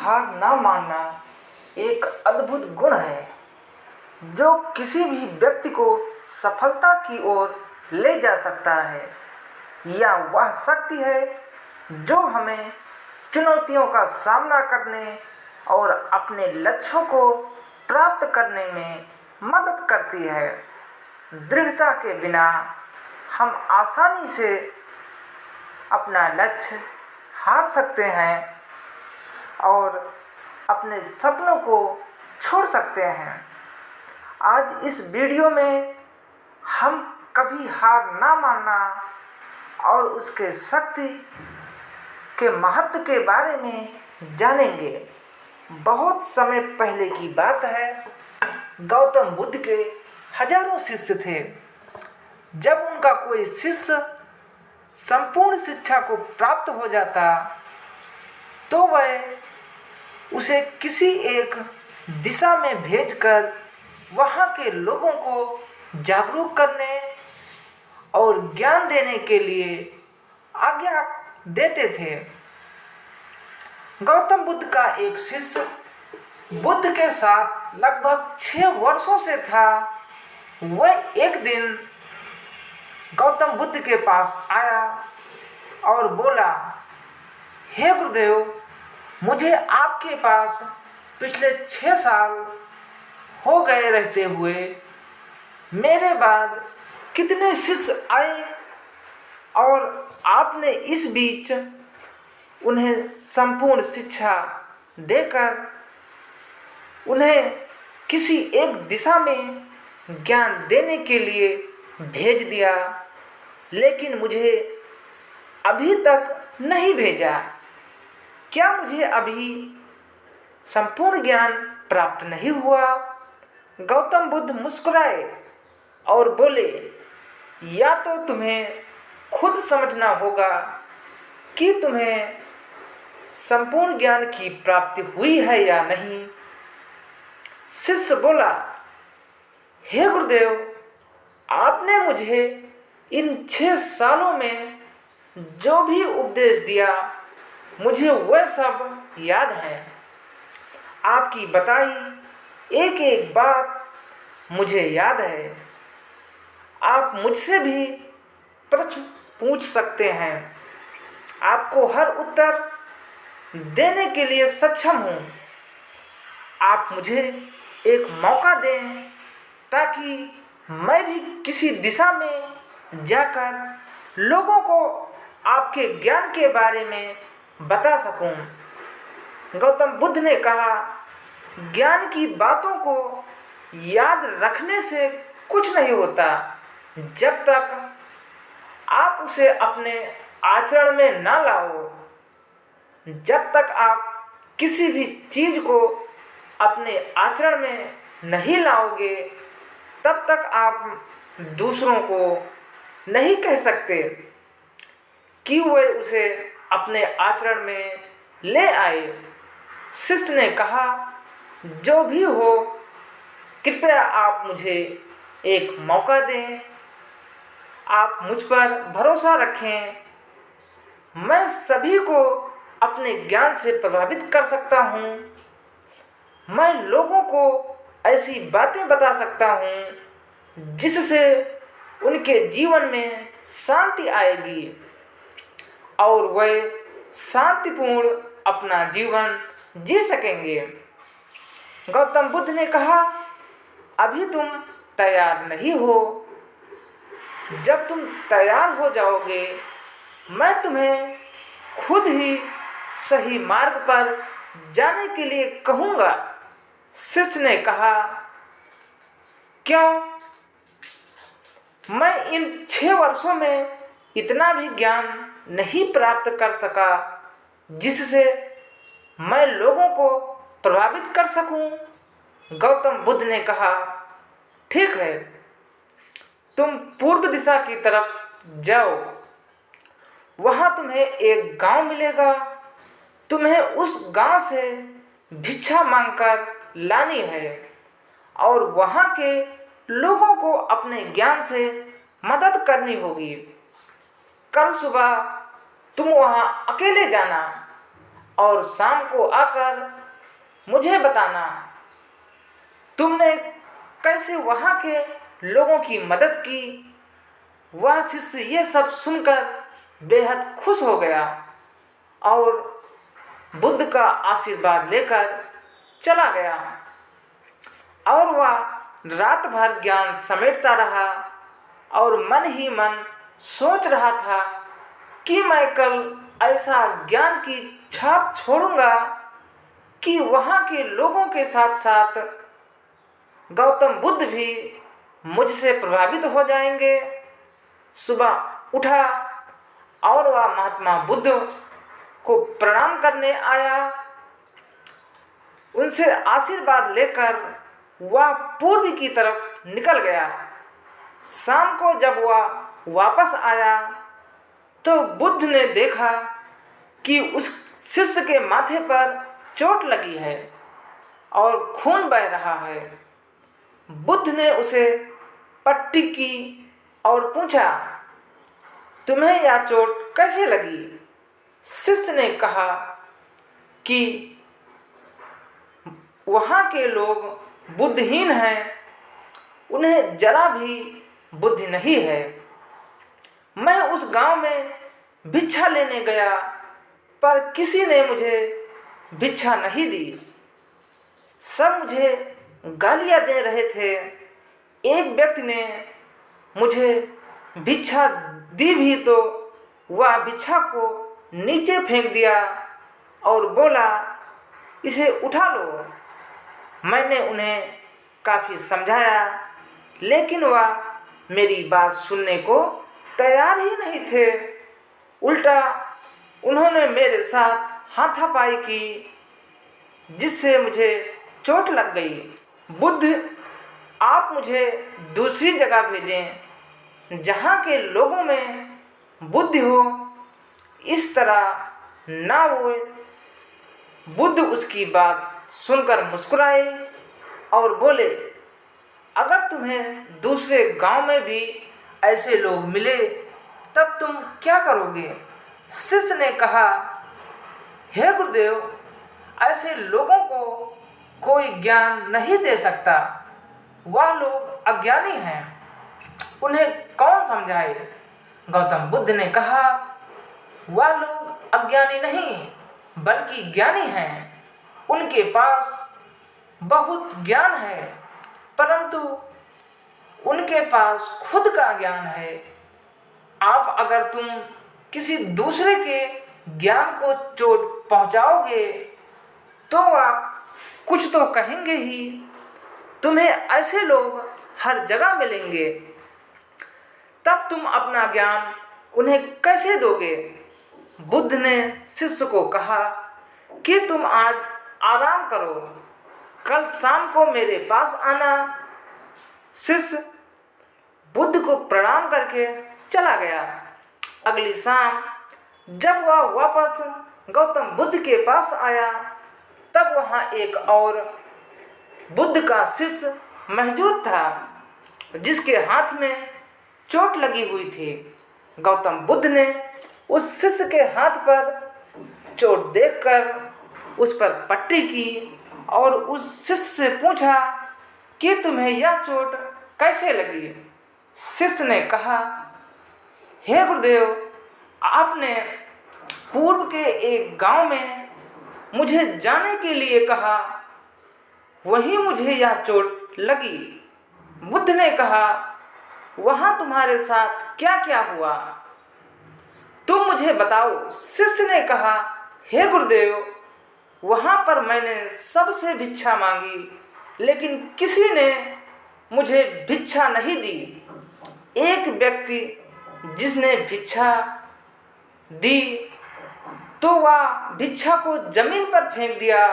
हार ना मानना एक अद्भुत गुण है जो किसी भी व्यक्ति को सफलता की ओर ले जा सकता है। यह वह शक्ति है जो हमें चुनौतियों का सामना करने और अपने लक्ष्यों को प्राप्त करने में मदद करती है। दृढ़ता के बिना हम आसानी से अपना लक्ष्य हार सकते हैं और अपने सपनों को छोड़ सकते हैं। आज इस वीडियो में हम कभी हार ना मानना और उसके शक्ति के महत्व के बारे में जानेंगे। बहुत समय पहले की बात है, गौतम बुद्ध के हजारों शिष्य थे। जब उनका कोई शिष्य संपूर्ण शिक्षा को प्राप्त हो जाता तो वह उसे किसी एक दिशा में भेजकर वहाँ के लोगों को जागरूक करने और ज्ञान देने के लिए आज्ञा देते थे। गौतम बुद्ध का एक शिष्य बुद्ध के साथ लगभग 6 वर्षों से था। वह एक दिन गौतम बुद्ध के पास आया और बोला, हे गुरुदेव, मुझे आपके पास पिछले 6 साल हो गए रहते हुए। मेरे बाद कितने शिष्य आए और आपने इस बीच उन्हें संपूर्ण शिक्षा देकर उन्हें किसी एक दिशा में ज्ञान देने के लिए भेज दिया, लेकिन मुझे अभी तक नहीं भेजा। क्या मुझे अभी संपूर्ण ज्ञान प्राप्त नहीं हुआ? गौतम बुद्ध मुस्कुराए और बोले, या तो तुम्हें खुद समझना होगा कि तुम्हें संपूर्ण ज्ञान की प्राप्ति हुई है या नहीं। शिष्य बोला, हे गुरुदेव, आपने मुझे इन 6 सालों में जो भी उपदेश दिया मुझे वह सब याद है। आपकी बताई एक एक बात मुझे याद है। आप मुझसे भी प्रश्न पूछ सकते हैं, आपको हर उत्तर देने के लिए सक्षम हूँ। आप मुझे एक मौका दें ताकि मैं भी किसी दिशा में जाकर लोगों को आपके ज्ञान के बारे में बता सकूं। गौतम बुद्ध ने कहा, ज्ञान की बातों को याद रखने से कुछ नहीं होता जब तक आप उसे अपने आचरण में ना लाओ। जब तक आप किसी भी चीज़ को अपने आचरण में नहीं लाओगे तब तक आप दूसरों को नहीं कह सकते कि वे उसे अपने आचरण में ले आए। शिष्य ने कहा, जो भी हो, कृपया आप मुझे एक मौका दें। आप मुझ पर भरोसा रखें। मैं सभी को अपने ज्ञान से प्रभावित कर सकता हूँ। मैं लोगों को ऐसी बातें बता सकता हूँ जिससे उनके जीवन में शांति आएगी और वे शांतिपूर्ण अपना जीवन जी सकेंगे। गौतम बुद्ध ने कहा, अभी तुम तैयार नहीं हो। जब तुम तैयार हो जाओगे मैं तुम्हें खुद ही सही मार्ग पर जाने के लिए कहूँगा। शिष्य ने कहा, क्यों? मैं इन 6 वर्षों में इतना भी ज्ञान नहीं प्राप्त कर सका जिससे मैं लोगों को प्रभावित कर सकूं। गौतम बुद्ध ने कहा, ठीक है, तुम पूर्व दिशा की तरफ जाओ। वहाँ तुम्हें एक गांव मिलेगा। तुम्हें उस गांव से भिक्षा मांगकर लानी है और वहाँ के लोगों को अपने ज्ञान से मदद करनी होगी। कल सुबह तुम वहाँ अकेले जाना। और शाम को आकर मुझे बताना तुमने कैसे वहाँ के लोगों की मदद की। वह शिष्य ये सब सुनकर बेहद खुश हो गया और बुद्ध का आशीर्वाद लेकर चला गया। और वह रात भर ज्ञान समेटता रहा और मन ही मन सोच रहा था कि मैं कल ऐसा ज्ञान की छाप छोड़ूंगा कि वहाँ के लोगों के साथ साथ गौतम बुद्ध भी मुझसे प्रभावित हो जाएंगे। सुबह उठा और वह महात्मा बुद्ध को प्रणाम करने आया। उनसे आशीर्वाद लेकर वह पूर्व की तरफ निकल गया। शाम को जब वह वापस आया तो बुद्ध ने देखा कि उस शिष्य के माथे पर चोट लगी है और खून बह रहा है। बुद्ध ने उसे पट्टी की और पूछा, तुम्हें यह चोट कैसे लगी? शिष्य ने कहा कि वहाँ के लोग बुद्धिहीन हैं, उन्हें जरा भी बुद्धि नहीं है। मैं उस गांव में भिक्षा लेने गया पर किसी ने मुझे भिक्षा नहीं दी। सब मुझे गालियां दे रहे थे। एक व्यक्ति ने मुझे भिक्षा दी भी तो वह भिक्षा को नीचे फेंक दिया और बोला, इसे उठा लो। मैंने उन्हें काफ़ी समझाया लेकिन वह मेरी बात सुनने को तैयार ही नहीं थे। उल्टा उन्होंने मेरे साथ हाथापाई की जिससे मुझे चोट लग गई। बुद्ध, आप मुझे दूसरी जगह भेजें जहाँ के लोगों में बुद्धि हो। इस तरह ना हो। बुद्ध उसकी बात सुनकर मुस्कुराए और बोले, अगर तुम्हें दूसरे गांव में भी ऐसे लोग मिले तब तुम क्या करोगे? शिष्य ने कहा, हे गुरुदेव, ऐसे लोगों को कोई ज्ञान नहीं दे सकता। वह लोग अज्ञानी हैं, उन्हें कौन समझाए? गौतम बुद्ध ने कहा, वह लोग अज्ञानी नहीं बल्कि ज्ञानी हैं। उनके पास बहुत ज्ञान है परंतु उनके पास खुद का ज्ञान है। आप अगर तुम किसी दूसरे के ज्ञान को चोट पहुंचाओगे तो वह कुछ तो कहेंगे ही। तुम्हें ऐसे लोग हर जगह मिलेंगे, तब तुम अपना ज्ञान उन्हें कैसे दोगे? बुद्ध ने शिष्य को कहा कि तुम आज आराम करो, कल शाम को मेरे पास आना। शिष्य बुद्ध को प्रणाम करके चला गया। अगली शाम जब वह वापस गौतम बुद्ध के पास आया तब वहाँ एक और बुद्ध का शिष्य मौजूद था जिसके हाथ में चोट लगी हुई थी। गौतम बुद्ध ने उस शिष्य के हाथ पर चोट देखकर उस पर पट्टी की और उस शिष्य से पूछा कि तुम्हें यह चोट कैसे लगी? शिष्य ने कहा, हे गुरुदेव, आपने पूर्व के एक गांव में मुझे जाने के लिए कहा, वहीं मुझे यह चोट लगी। बुद्ध ने कहा, वहाँ तुम्हारे साथ क्या क्या हुआ? तुम मुझे बताओ। शिष्य ने कहा, हे गुरुदेव, वहाँ पर मैंने सबसे भिक्षा मांगी लेकिन किसी ने मुझे भिक्षा नहीं दी। एक व्यक्ति जिसने भिक्षा दी तो वह भिक्षा को जमीन पर फेंक दिया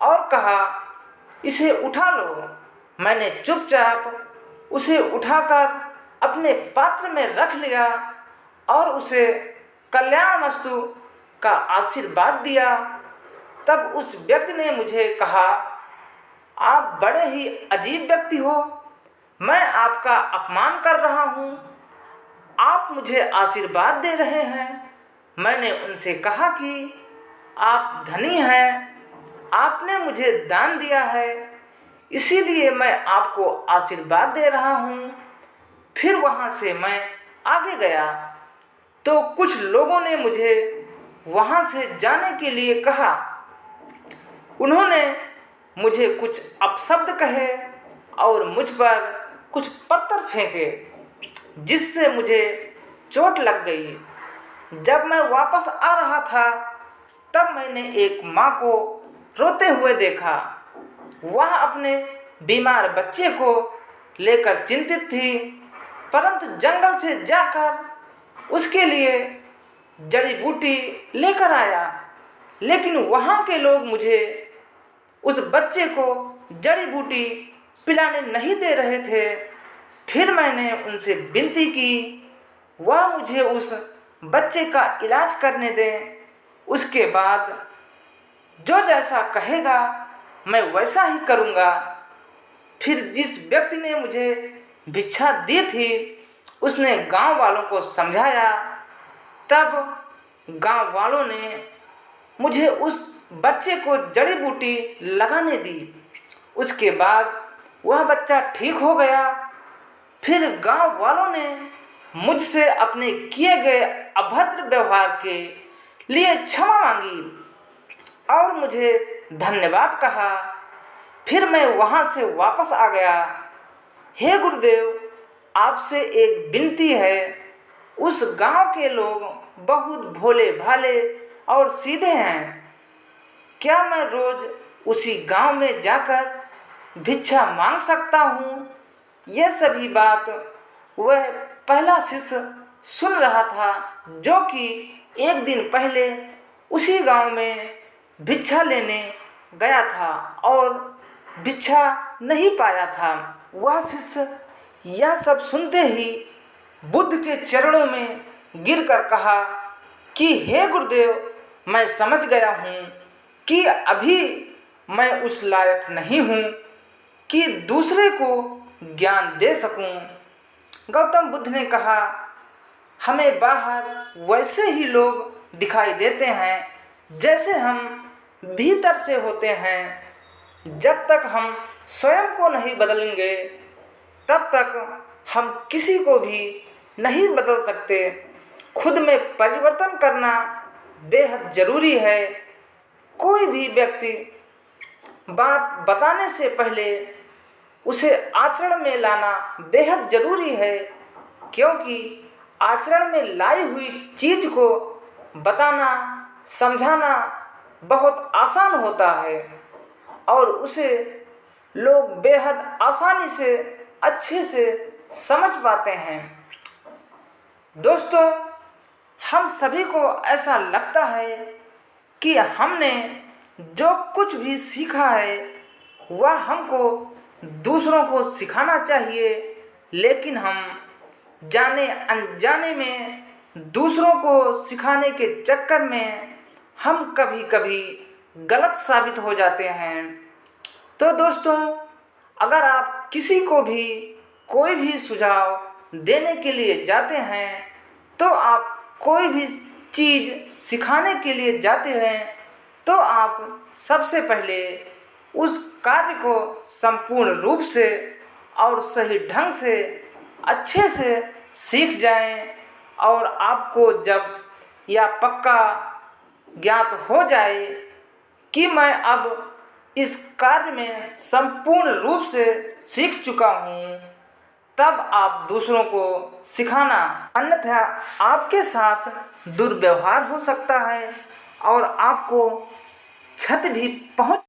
और कहा, इसे उठा लो। मैंने चुपचाप उसे उठाकर अपने पात्र में रख लिया और उसे कल्याणमस्तु का आशीर्वाद दिया। तब उस व्यक्ति ने मुझे कहा, आप बड़े ही अजीब व्यक्ति हो, मैं आपका अपमान कर रहा हूँ, आप मुझे आशीर्वाद दे रहे हैं। मैंने उनसे कहा कि आप धनी हैं, आपने मुझे दान दिया है, इसीलिए मैं आपको आशीर्वाद दे रहा हूँ। फिर वहाँ से मैं आगे गया तो कुछ लोगों ने मुझे वहाँ से जाने के लिए कहा। उन्होंने मुझे कुछ अपशब्द कहे और मुझ पर कुछ पत्थर फेंके, जिससे मुझे चोट लग गई। जब मैं वापस आ रहा था तब मैंने एक माँ को रोते हुए देखा। वह अपने बीमार बच्चे को लेकर चिंतित थी, परंतु जंगल से जाकर उसके लिए जड़ी बूटी लेकर आया, लेकिन वहाँ के लोग मुझे उस बच्चे को जड़ी बूटी पिलाने नहीं दे रहे थे। फिर मैंने उनसे विनती की वह मुझे उस बच्चे का इलाज करने दें। उसके बाद जो जैसा कहेगा मैं वैसा ही करूँगा। फिर जिस व्यक्ति ने मुझे भिक्षा दी थी उसने गांव वालों को समझाया। तब गांव वालों ने मुझे उस बच्चे को जड़ी बूटी लगाने दी। उसके बाद वह बच्चा ठीक हो गया। फिर गांव वालों ने मुझसे अपने किए गए अभद्र व्यवहार के लिए क्षमा मांगी और मुझे धन्यवाद कहा। फिर मैं वहाँ से वापस आ गया। हे गुरुदेव, आपसे एक विनती है। उस गांव के लोग बहुत भोले भाले और सीधे हैं। क्या मैं रोज उसी गांव में जाकर भिक्षा मांग सकता हूँ? यह सभी बात वह पहला शिष्य सुन रहा था, जो कि एक दिन पहले उसी गांव में भिक्षा लेने गया था और भिक्षा नहीं पाया था। वह शिष्य यह सब सुनते ही बुद्ध के चरणों में गिरकर कहा कि हे गुरुदेव, मैं समझ गया हूँ कि अभी मैं उस लायक नहीं हूँ कि दूसरे को ज्ञान दे सकूं। गौतम बुद्ध ने कहा, हमें बाहर वैसे ही लोग दिखाई देते हैं जैसे हम भीतर से होते हैं। जब तक हम स्वयं को नहीं बदलेंगे तब तक हम किसी को भी नहीं बदल सकते। खुद में परिवर्तन करना बेहद ज़रूरी है। कोई भी व्यक्ति बात बताने से पहले उसे आचरण में लाना बेहद ज़रूरी है, क्योंकि आचरण में लाई हुई चीज़ को बताना समझाना बहुत आसान होता है और उसे लोग बेहद आसानी से अच्छे से समझ पाते हैं। दोस्तों, हम सभी को ऐसा लगता है कि हमने जो कुछ भी सीखा है वह हमको दूसरों को सिखाना चाहिए, लेकिन हम जाने अनजाने में दूसरों को सिखाने के चक्कर में हम कभी कभी गलत साबित हो जाते हैं। तो दोस्तों, अगर आप किसी को भी कोई भी सुझाव देने के लिए जाते हैं, तो आप कोई भी चीज़ सिखाने के लिए जाते हैं, तो आप सबसे पहले उस कार्य को संपूर्ण रूप से और सही ढंग से अच्छे से सीख जाएं। और आपको जब यह पक्का ज्ञात हो जाए कि मैं अब इस कार्य में संपूर्ण रूप से सीख चुका हूँ, तब आप दूसरों को सिखाना, अन्यथा आपके साथ दुर्व्यवहार हो सकता है और आपको क्षति भी पहुँच